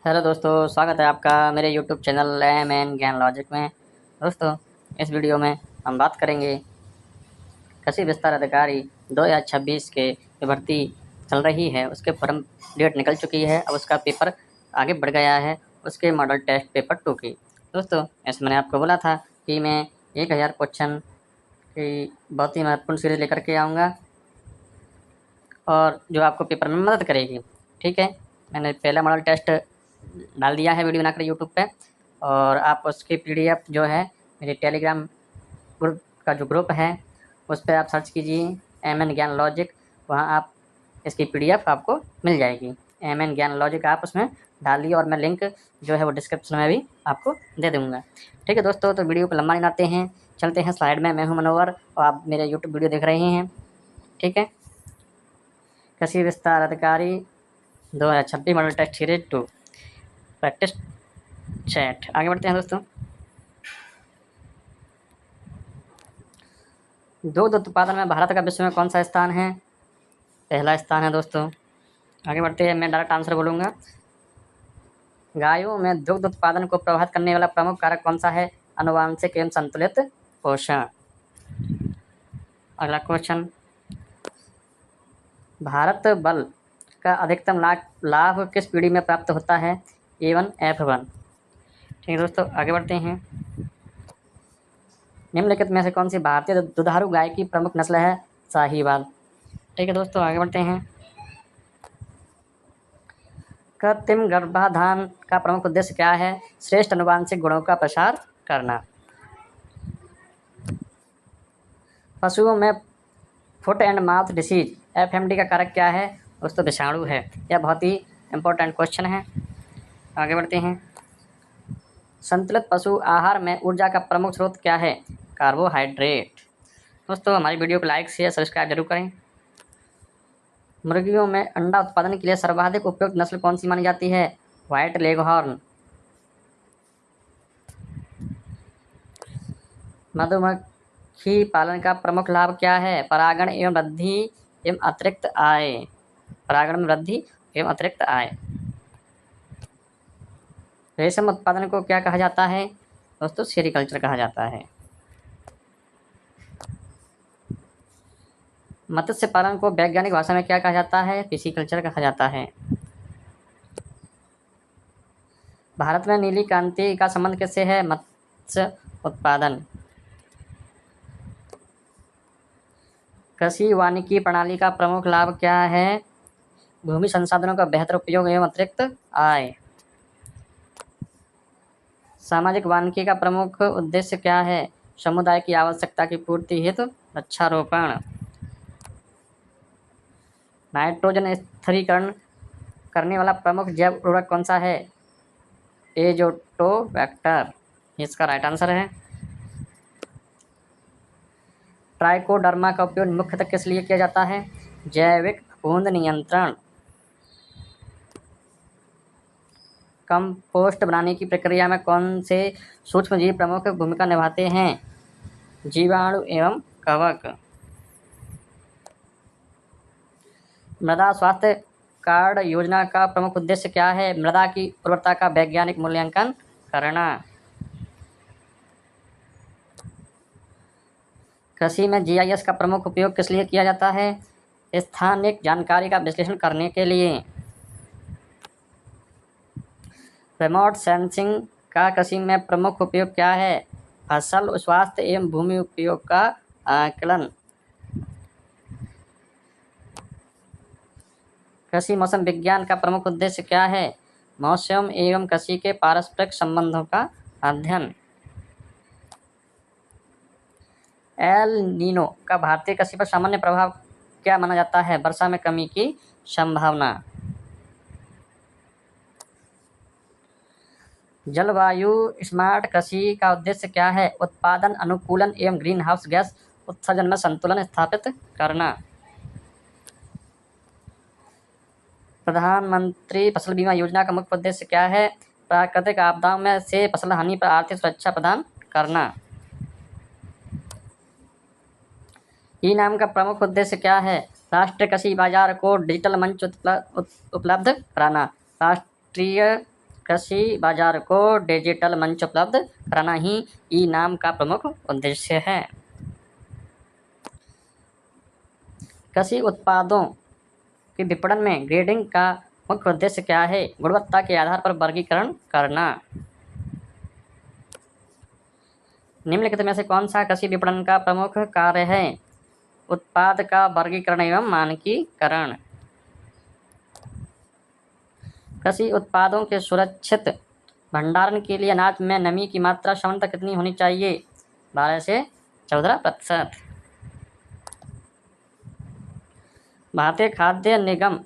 Hello दोस्तों, स्वागत है आपका मेरे यूट्यूब चैनल एम एन ज्ञान लॉजिक में। दोस्तों, इस वीडियो में हम बात करेंगे कृषि विस्तार अधिकारी 2026 के जो भर्ती चल रही है उसके फॉर्म डेट निकल चुकी है। अब उसका पेपर आगे बढ़ गया है, उसके मॉडल टेस्ट पेपर 2 की। दोस्तों, ऐसे मैंने आपको बोला था कि मैं 1000 क्वेश्चन की बहुत ही महत्वपूर्ण सीरीज लेकर के आऊँगा और जो आपको पेपर में मदद करेगी। ठीक है, मैंने पहला मॉडल टेस्ट डाल दिया है वीडियो बनाकर यूट्यूब पे, और आप उसकी पीडीएफ जो है मेरे टेलीग्राम ग्रुप का जो ग्रुप है उस पर आप सर्च कीजिए एम एन ज्ञान लॉजिक। वहाँ आप इसकी पीडीएफ आपको मिल जाएगी। एम एन ज्ञान लॉजिक आप उसमें डालिए और मैं लिंक जो है वो डिस्क्रिप्शन में भी आपको दे दूँगा। ठीक है दोस्तों, तो वीडियो को लंबा नहीं बनाते हैं, चलते हैं स्लाइड में। मैं हूँ मनोवर और आप मेरे यूट्यूब वीडियो देख रहे हैं। ठीक है, कृषि विस्तार अधिकारी 2026 model test series 2 practice chat. आगे बढ़ते हैं दोस्तों। दुग्ध उत्पादन में भारत का विश्व में कौन सा स्थान है? पहला स्थान है दोस्तों। आगे बढ़ते हैं, मैं डायरेक्ट आंसर बोलूँगा। गायों में दुग्ध उत्पादन को प्रभावित करने वाला प्रमुख कारक कौन सा है? आनुवांशिक एवं संतुलित पोषण। अगला क्वेश्चन, भारत बल का अधिकतम लाभ किस पीढ़ी में प्राप्त होता है? A1 F1। ठीक है दोस्तों, आगे बढ़ते हैं। निम्नलिखित में से कौन सी भारतीय दुधारू गाय की प्रमुख नस्ल है? साहीवाल। ठीक है दोस्तों, आगे बढ़ते हैं। कृत्रिम गर्भाधान का प्रमुख उद्देश्य क्या है? श्रेष्ठ आनुवांशिक गुणों का प्रसार करना। पशुओं में foot and mouth disease FMD का कारक क्या है? दोस्तों, विषाणु है। यह बहुत ही इम्पोर्टेंट क्वेश्चन है। आगे बढ़ते हैं। संतुलित पशु आहार में ऊर्जा का प्रमुख स्रोत क्या है? कार्बोहाइड्रेट। दोस्तों, हमारी वीडियो को लाइक शेयर सब्सक्राइब जरूर करें। मुर्गियों में अंडा उत्पादन के लिए सर्वाधिक उपयुक्त नस्ल कौन सी मानी जाती है? White leghorn. मधुमक्खी पालन का प्रमुख लाभ क्या है? परागण एवं वृद्धि एवं अतिरिक्त आय। परागण में वृद्धि एवं अतिरिक्त आय। रेशम उत्पादन को क्या कहा जाता है? दोस्तों, सेरीकल्चर कहा जाता है। मत्स्य पालन को वैज्ञानिक भाषा में क्या कहा जाता है? पिसीकल्चर कहा जाता है। भारत में नीली क्रांति का संबंध किससे है? मत्स्य उत्पादन। कृषि वानिकी प्रणाली का प्रमुख लाभ क्या है? भूमि संसाधनों का बेहतर उपयोग एवं अतिरिक्त आय। सामाजिक वानिकी का प्रमुख उद्देश्य क्या है? समुदाय की आवश्यकता की पूर्ति हेतु वृक्षारोपण। नाइट्रोजन स्थिरीकरण करने वाला प्रमुख जैव उर्वरक कौन सा है? एजोटोबैक्टर। इसका राइट आंसर है। ट्राइकोडर्मा का उपयोग मुख्यतः किस लिए किया जाता है? जैविक फफूंद नियंत्रण। कंपोस्ट बनाने की प्रक्रिया में कौन से सूक्ष्मजीव प्रमुख भूमिका निभाते हैं? जीवाणु एवं कवक। मृदा स्वास्थ्य कार्ड योजना का प्रमुख उद्देश्य क्या है? मृदा की उर्वरता का वैज्ञानिक मूल्यांकन करना। कृषि में GIS का प्रमुख उपयोग किस लिए किया जाता है? स्थानिक जानकारी का विश्लेषण करने के लिए। रिमोट सेंसिंग का कृषि में प्रमुख उपयोग क्या है? फसल स्वास्थ्य एवं भूमि उपयोग का आकलन। कृषि मौसम विज्ञान का प्रमुख उद्देश्य क्या है? मौसम एवं कृषि के पारस्परिक संबंधों का अध्ययन। एल नीनो का भारतीय कृषि पर सामान्य प्रभाव क्या माना जाता है? वर्षा में कमी की संभावना। जलवायु स्मार्ट कृषि का उद्देश्य क्या है? उत्पादन अनुकूलन एवं ग्रीन हाउस गैस उत्सर्जन में संतुलन स्थापित करना। प्रधानमंत्री फसल बीमा योजना का मुख्य उद्देश्य क्या है? प्राकृतिक आपदाओं में से फसल हानि पर आर्थिक सुरक्षा प्रदान करना। ई नाम का प्रमुख उद्देश्य क्या है? राष्ट्रीय कृषि बाजार को डिजिटल मंच उपलब्ध कराना। राष्ट्रीय कृषि बाजार को डिजिटल मंच उपलब्ध कराना ही ई नाम का प्रमुख उद्देश्य है। कृषि उत्पादों के विपणन में ग्रेडिंग का मुख्य उद्देश्य क्या है? गुणवत्ता के आधार पर वर्गीकरण करना। निम्नलिखित में से कौन सा कृषि विपणन का प्रमुख कार्य है? उत्पाद का वर्गीकरण एवं मानकीकरण। कृषि उत्पादों के सुरक्षित भंडारण के लिए अनाज में नमी की मात्रा सामान्यतः कितनी होनी चाहिए? 12 से 14%। भारतीय खाद्य निगम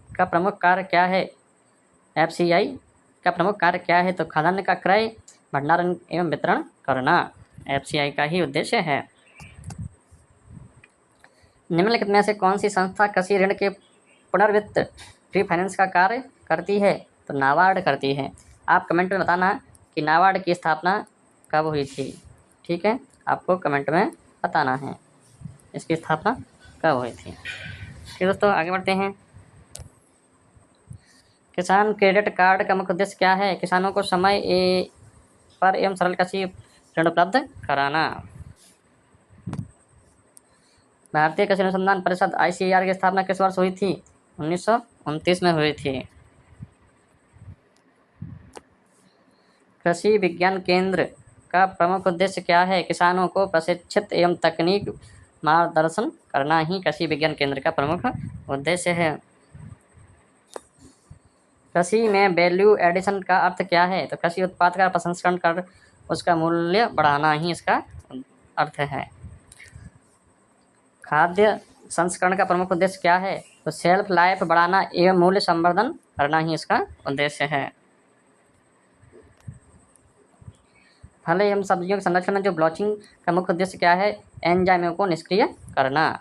का प्रमुख कार्य क्या है? FCI का प्रमुख कार्य क्या है? तो खाद्यान्न का क्रय, भंडारण एवं वितरण करना FCI का ही उद्देश्य है। निम्नलिखित में से कौन सी संस्था कृषि ऋण के पुनर्वित्त फ्री फाइनेंस का कार्य करती है? तो नाबार्ड करती है। आप कमेंट में बताना कि नाबार्ड की स्थापना कब हुई थी। ठीक है, आपको कमेंट में बताना है इसकी स्थापना कब हुई थी। ठीक दोस्तों, आगे बढ़ते हैं। किसान क्रेडिट कार्ड का मुख्य उद्देश्य क्या है? किसानों को समय पर एवं सरल कृषि ऋण उपलब्ध कराना। भारतीय कृषि अनुसंधान परिषद ICAR की स्थापना किस वर्ष हुई थी? 1929 में हुई थी। कृषि विज्ञान केंद्र का प्रमुख उद्देश्य क्या है? किसानों को प्रशिक्षित एवं तकनीक मार्गदर्शन करना ही कृषि विज्ञान केंद्र का प्रमुख उद्देश्य है। कृषि में वैल्यू एडिशन का अर्थ क्या है? तो कृषि उत्पाद का प्रसंस्करण कर उसका मूल्य बढ़ाना ही इसका अर्थ है। खाद्य संस्करण का प्रमुख उद्देश्य क्या है? तो शेल्फ लाइफ बढ़ाना एवं मूल्य संवर्धन करना ही इसका उद्देश्य है। फल एवं सब्जियों के संरक्षण में जो ब्लॉचिंग का मुख्य उद्देश्य क्या है? एंजाइमों को निष्क्रिय करना।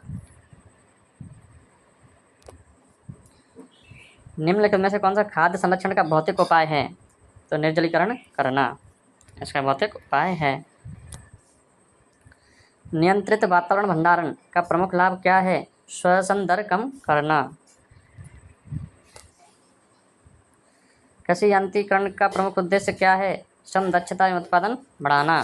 निम्नलिखित में से कौन सा खाद्य संरक्षण का भौतिक उपाय है? तो निर्जलीकरण करना इसका भौतिक उपाय है। नियंत्रित वातावरण भंडारण का प्रमुख लाभ क्या है? श्वसन दर कम करना। कृषि यांत्रिकीकरण का प्रमुख उद्देश्य क्या है? श्रम दक्षता एवं उत्पादन बढ़ाना।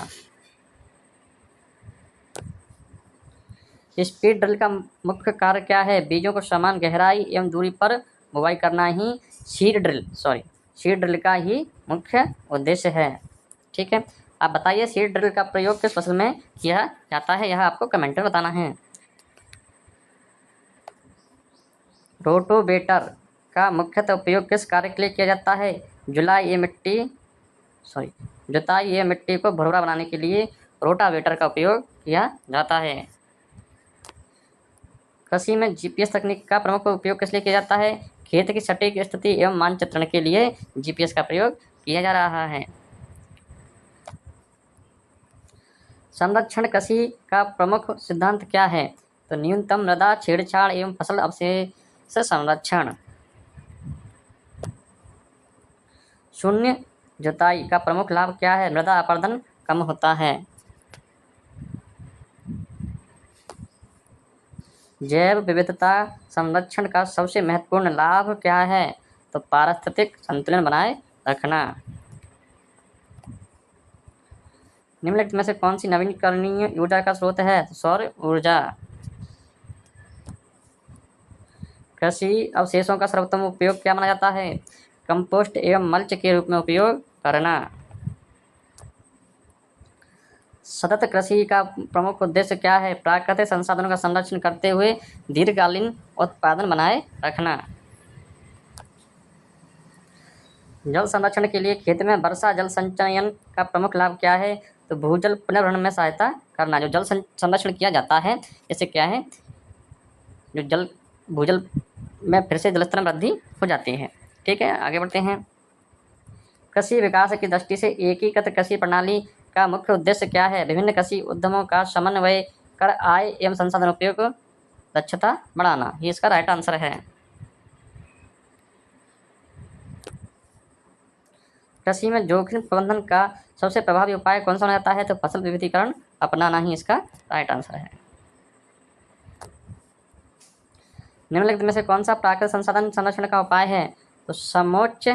स्पीड ड्रिल का मुख्य कार्य क्या है? बीजों को समान गहराई एवं दूरी पर बुवाई करना ही सीड ड्रिल का ही मुख्य उद्देश्य है। ठीक है, आप बताइए सीड ड्रिल का प्रयोग किस फसल में किया जाता है? यह आपको कमेंट में बताना है। रोटोवेटर का मुख्यतः उपयोग किस कार्य के लिए किया जाता है? जुताई या मिट्टी को भुरभुरा बनाने के लिए रोटावेटर का उपयोग किया जाता है। कृषि में GPS तकनीक का प्रमुख उपयोग किस लिए किया जाता है? खेत की सटीक स्थिति एवं मानचित्रण के लिए GPS का प्रयोग किया जा रहा है। संरक्षण कृषि का प्रमुख सिद्धांत क्या है? तो न्यूनतम मृदा छेड़छाड़ एवं फसल अवशेष संरक्षण। शून्य जुताई का प्रमुख लाभ क्या है? मृदा अपरदन कम होता है। जैव विविधता संरक्षण का सबसे महत्वपूर्ण लाभ क्या है? तो पारिस्थितिक संतुलन बनाए रखना। निम्नलिखित में से कौन सी नवीकरणीय ऊर्जा का स्रोत है? तो सौर ऊर्जा। कृषि अवशेषों का सर्वोत्तम उपयोग क्या माना जाता है? कंपोस्ट एवं मल्च के रूप में उपयोग करना। सतत कृषि का प्रमुख उद्देश्य क्या है? प्राकृतिक संसाधनों का संरक्षण करते हुए दीर्घकालीन उत्पादन बनाए रखना। जल संरक्षण के लिए खेत में वर्षा जल संचयन का प्रमुख लाभ क्या है? तो भूजल पुनर्भरण में सहायता करना। जो जल संरक्षण किया जाता है इससे क्या है, जो भूजल में फिर से जलस्तर में वृद्धि हो जाती है। ठीक है, आगे बढ़ते हैं। कृषि विकास की दृष्टि से एकीकृत कृषि प्रणाली का मुख्य उद्देश्य क्या है? विभिन्न कृषि उद्यमों का समन्वय कर आय एवं संसाधन उपयोग दक्षता बढ़ाना। ये इसका राइट आंसर है। कृषि में जोखिम प्रबंधन का सबसे प्रभावी उपाय कौन सा माना जाता है? तो फसल विविधीकरण अपनाना ही इसका राइट आंसर है। निम्नलिखित में से कौन सा प्राकृतिक संसाधन संरक्षण का उपाय है? तो समोच्च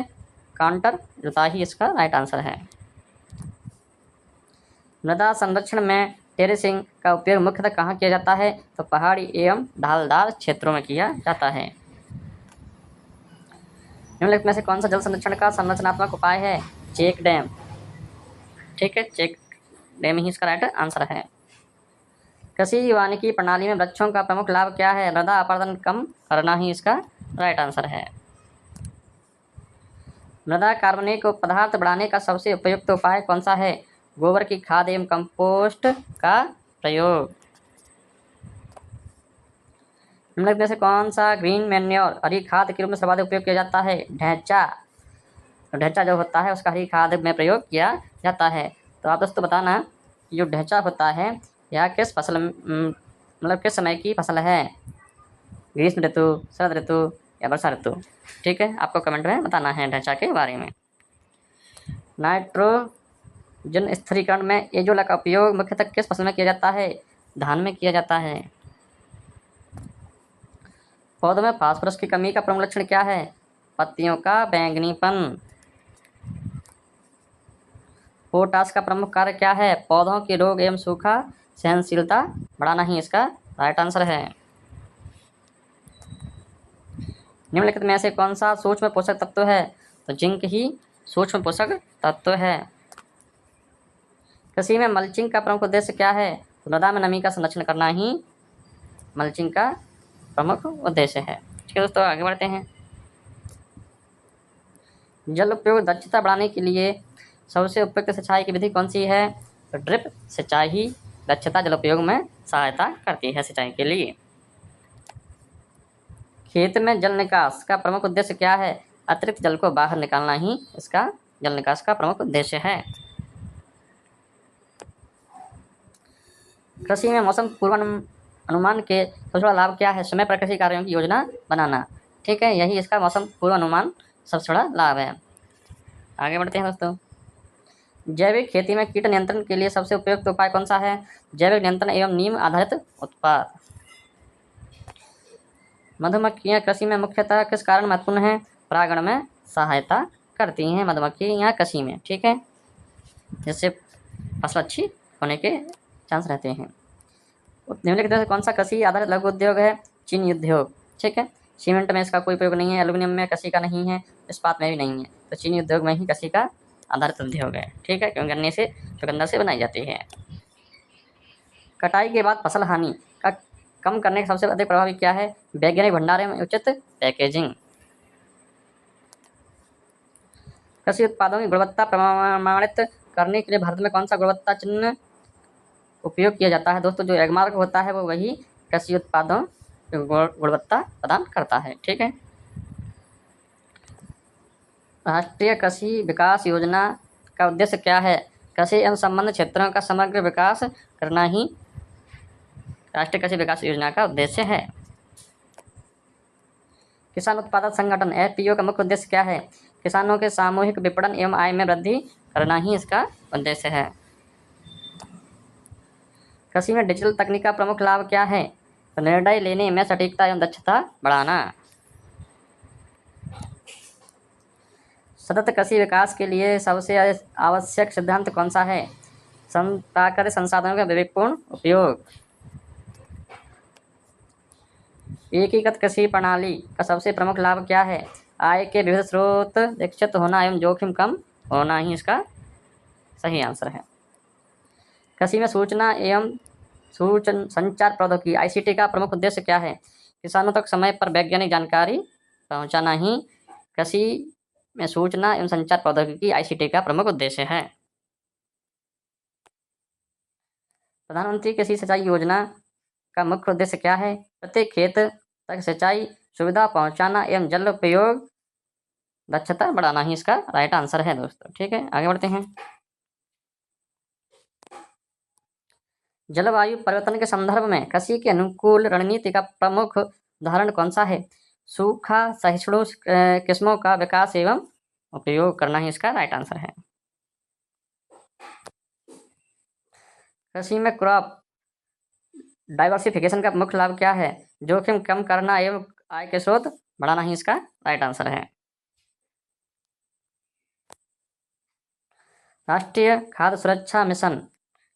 काउंटर जुताई इसका राइट आंसर है। मृदा संरक्षण में टेरेसिंग का उपयोग मुख्यतः कहाँ किया जाता है? तो पहाड़ी एवं ढालदार क्षेत्रों में किया जाता है। निम्नलिखित में से कौन सा जल संरक्षण का संरचनात्मक उपाय है? Check dam. ठीक है, चेक डैम ही इसका राइट आंसर है। कृषि वानिकी प्रणाली में वृक्षों का प्रमुख लाभ क्या है? मृदा अपरदन कम करना ही इसका राइट आंसर है। मृदा कार्बनिक पदार्थ बढ़ाने का सबसे उपयुक्त उपाय कौन सा है? गोबर की खाद एवं कंपोस्ट का प्रयोग। निम्नलिखित में से कौन सा ग्रीन मैन्योर हरी खाद के रूप में सर्वाधिक उपयोग किया जाता है? ढैंचा। तो ढैंचा जो होता है उसका हरी खाद में प्रयोग किया जाता है। तो आप दोस्तों बताना जो ढैंचा होता है यह किस फसल मतलब किस समय की फसल है? ग्रीष्म ऋतु, शरद ऋतु या वर्षा ऋतु? ठीक है, आपको कमेंट में बताना है ढैंचा के बारे में। नाइट्रोजन स्थिरीकरण में एजोला का उपयोग मुख्यतः किस फसल में किया जाता है? धान में किया जाता है। पौधों में फास्फोरस की कमी का प्रमुख लक्षण क्या है? पत्तियों का बैंगनीपन। पोटाश का प्रमुख कार्य क्या है? पौधों के रोग एवं सूखा सहनशीलता बढ़ाना ही इसका राइट आंसर है। निम्नलिखित में से कौन सा सूक्ष्म पोषक तत्व है? तो जिंक ही सूक्ष्म पोषक तत्व है। कृषि में मल्चिंग का प्रमुख उद्देश्य क्या है? तो मृदा में नमी का संरक्षण करना ही मल्चिंग का प्रमुख उद्देश्य है। ठीक है दोस्तों, आगे बढ़ते हैं। जल उपयोग दक्षता बढ़ाने के लिए सबसे उपयुक्त सिंचाई की विधि कौन सी है? तो ड्रिप सिंचाई ही दक्षता जल उपयोग में सहायता करती है सिंचाई के लिए। खेत में जल निकास का प्रमुख उद्देश्य क्या है? अतिरिक्त जल को बाहर निकालना ही इसका जल निकास का प्रमुख उद्देश्य है। कृषि में मौसम पूर्वानुमान के सबसे बड़ा लाभ क्या है? समय पर कृषि कार्यों की योजना बनाना। ठीक है, यही इसका मौसम पूर्वानुमान सबसे बड़ा लाभ है। आगे बढ़ते हैं दोस्तों। जैविक खेती में कीट नियंत्रण के लिए सबसे उपयुक्त उपाय कौन सा है? जैविक नियंत्रण एवं नीम आधारित उत्पाद। मधुमक्खियां कृषि में मुख्यतः किस कारण महत्वपूर्ण है? परागण में सहायता करती हैं मधुमक्खियां कृषि में। ठीक है, जिससे फसल अच्छी होने के चांस रहते हैं। निम्नलिखित में से कौन सा कृषि आधारित लघु उद्योग है? चीनी उद्योग। ठीक है, सीमेंट में इसका कोई उपयोग नहीं है, एल्यूमिनियम में कृषि का नहीं है, इस्पात में भी नहीं है, तो चीनी उद्योग में ही कृषि का आधारित उद्योग है। ठीक है, क्योंकि गन्ने से चुकंदर से बनाई जाती है। कटाई के बाद फसल हानि का कम करने का सबसे अधिक प्रभावी क्या है? वैज्ञानिक भंडारण में उचित पैकेजिंग। कृषि उत्पादों की गुणवत्ता प्रमाणित करने के लिए भारत में कौन सा गुणवत्ता चिन्ह उपयोग किया जाता है? दोस्तों, जो एगमार्क होता है वो वही कृषि उत्पादों की गुणवत्ता प्रदान करता है। ठीक है, राष्ट्रीय कृषि विकास योजना का उद्देश्य क्या है? कृषि एवं संबद्ध क्षेत्रों का समग्र विकास करना ही राष्ट्रीय कृषि विकास योजना का उद्देश्य है। किसान उत्पादक संगठन एफपीओ का मुख्य उद्देश्य क्या है? किसानों के सामूहिक विपणन एवं आय में वृद्धि करना ही इसका उद्देश्य है। कृषि में डिजिटल तकनीक का प्रमुख लाभ क्या है? तो निर्णय लेने में सटीकता एवं दक्षता बढ़ाना। सतत कृषि विकास के लिए सबसे आवश्यक सिद्धांत कौन सा है? प्राकृतिक संसाधनों का विवेकपूर्ण उपयोग। एकीकृत कृषि प्रणाली का सबसे प्रमुख लाभ क्या है? आय के विविध स्रोत विकसित होना एवं जोखिम कम होना ही इसका सही आंसर है। कृषि में सूचना एवं संचार प्रौद्योगिकी आईसीटी का प्रमुख उद्देश्य क्या है? किसानों तक समय पर वैज्ञानिक जानकारी पहुंचाना ही कृषि में सूचना एवं संचार प्रौद्योगिकी आईसीटी का प्रमुख उद्देश्य है। प्रधानमंत्री कृषि सिंचाई योजना का मुख्य उद्देश्य क्या है? प्रत्येक खेत तक सिंचाई सुविधा पहुंचाना एवं जल उपयोग दक्षता बढ़ाना ही इसका राइट आंसर है दोस्तों। ठीक है, आगे बढ़ते हैं। जलवायु परिवर्तन के संदर्भ में कृषि के अनुकूल रणनीति का प्रमुख उदाहरण कौन सा है? सूखा सहिष्णु किस्मों का विकास एवं उपयोग करना ही इसका राइट आंसर है। कृषि में क्रॉप डाइवर्सिफिकेशन का मुख्य लाभ क्या है? जोखिम कम करना एवं आय के स्रोत बढ़ाना ही इसका राइट आंसर है। राष्ट्रीय खाद्य सुरक्षा मिशन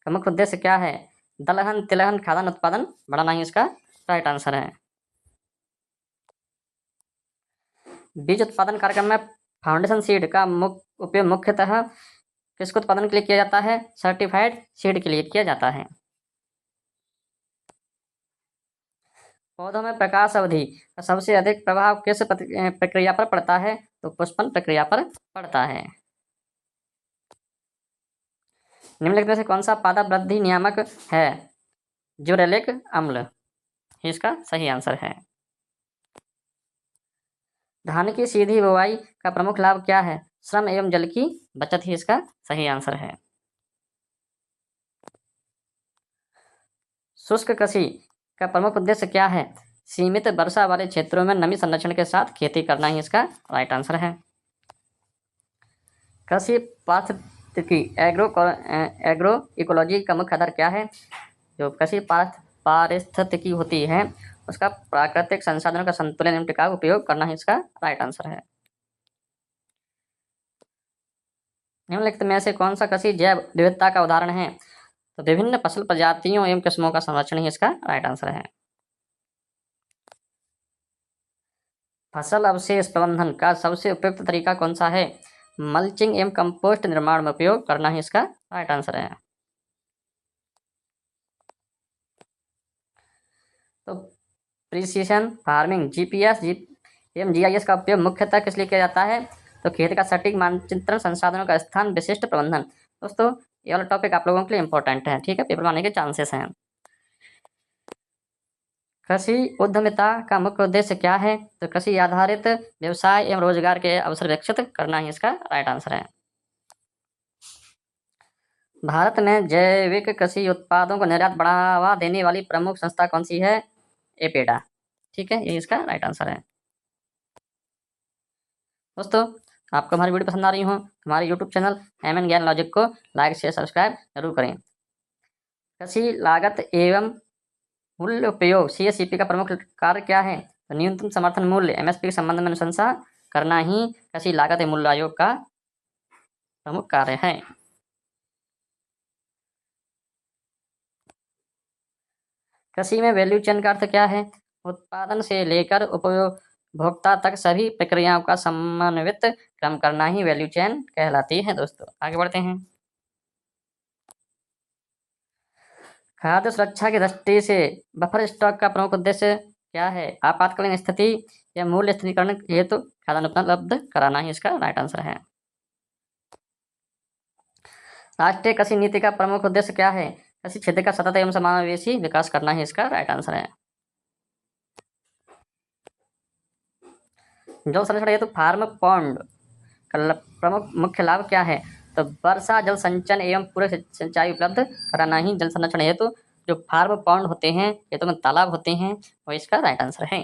का मुख्य उद्देश्य क्या है? दलहन तिलहन खाद्यान्न उत्पादन बढ़ाना ही इसका राइट आंसर है। बीज उत्पादन कार्यक्रम में फाउंडेशन सीड का उपयोग मुख्यतः किसके उत्पादन के लिए किया जाता है? सर्टिफाइड सीड के लिए किया जाता है। पौधों में प्रकाश अवधि का सबसे अधिक प्रभाव किस प्रक्रिया पर पड़ता है? तो पुष्पन प्रक्रिया पर पड़ता है। निम्नलिखित में से कौन सा पादप वृद्धि नियामक है? ज्यूरेलिक अम्ल ही इसका सही आंसर है। धान की सीधी बुवाई का प्रमुख लाभ क्या है? श्रम एवं जल की बचत ही इसका सही आंसर है। शुष्क कृषि का प्रमुख उद्देश्य क्या है? सीमित वर्षा वाले क्षेत्रों में नमी संरक्षण के साथ खेती करना ही इसका राइट आंसर है। कृषि पारिस्थितिकी एग्रो इकोलॉजी का मुख्य आधार क्या है? जो कृषि पारिस्थितिकी होती है उसका प्राकृतिक संसाधनों का संतुलन एवं टिकाऊ उपयोग करना ही इसका राइट आंसर है। निम्नलिखित में से कौन सा कृषि जैव विविधता का उदाहरण है? तो विभिन्न फसल प्रजातियों एवं किस्मों का संरक्षण ही इसका राइट आंसर है। फसल अवशेष प्रबंधन का सबसे उपयुक्त तरीका कौन सा है? मल्चिंग एवं कंपोस्ट निर्माण में उपयोग करना ही इसका राइट आंसर है। तो प्रिसीशन फार्मिंग जीपीएस एवं जीआईएस का उपयोग मुख्यतः किस लिए किया जाता है? तो खेत का सटीक मानचित्रण, संसाधनों का स्थान विशिष्ट प्रबंधन। दोस्तों ये वाला टॉपिक आप लोगों के लिए इंपॉर्टेंट है, ठीक है, पेपर में आने के चांसेस हैं। कृषि उद्यमिता का मुख्य उद्देश्य क्या है? तो कृषि आधारित व्यवसाय एवं रोजगार के अवसर विकसित करना ही इसका राइट आंसर है। भारत में जैविक कृषि उत्पादों को निर्यात बढ़ावा देने वाली प्रमुख संस्था कौन सी है? एपेडा, ठीक है, ये इसका राइट आंसर है। दोस्तों आपको हमारी वीडियो पसंद आ रही हो हमारे यूट्यूब चैनल एमएन ज्ञान लॉजिक को लाइक शेयर सब्सक्राइब जरूर करें। कृषि लागत एवं मूल्य उपयोग सीएससीपी का प्रमुख कार्य क्या है? तो न्यूनतम समर्थन मूल्य एमएसपी के संबंध में अनुशंसा करना ही कृषि लागत एवं मूल्य आयोग का प्रमुख कार्य है। कृषि में वैल्यू चेन का अर्थ क्या है? उत्पादन से लेकर उपभोक्ता तक सभी प्रक्रियाओं का समन्वित क्रम करना ही वैल्यू चेन कहलाती है। दोस्तों आगे बढ़ते हैं। खाद्य सुरक्षा की दृष्टि से बफर स्टॉक का प्रमुख उद्देश्य क्या है? आपातकालीन स्थिति या मूल्य स्थिरीकरण हेतु खाद्यान्न उपलब्ध कराना ही इसका राइट आंसर है। राष्ट्रीय कृषि नीति का प्रमुख उद्देश्य क्या है? कृषि क्षेत्र का सतत एवं समावेशी विकास करना ही इसका राइट आंसर है। जल संरक्षण हेतु फार्म पॉन्ड का प्रमुख मुख्य लाभ क्या है? तो वर्षा जल संचयन एवं पूरे सिंचाई उपलब्ध कराना ही जल संरक्षण हेतु जो फार्म पॉन्ड होते हैं खेतों में तालाब होते हैं वो इसका राइट आंसर है।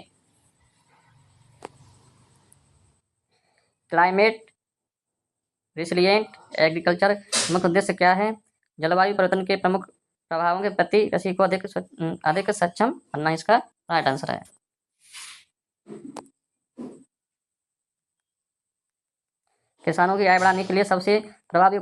क्लाइमेट रिसिलिएंट एग्रीकल्चर मुख्य उद्देश्य क्या है? जलवायु परिवर्तन के प्रमुख प्रभावों के प्रति कृषि को अधिक सक्षम बनना इसका राइट आंसर है। किसानों की आय बढ़ाने के लिए सबसे प्रभावी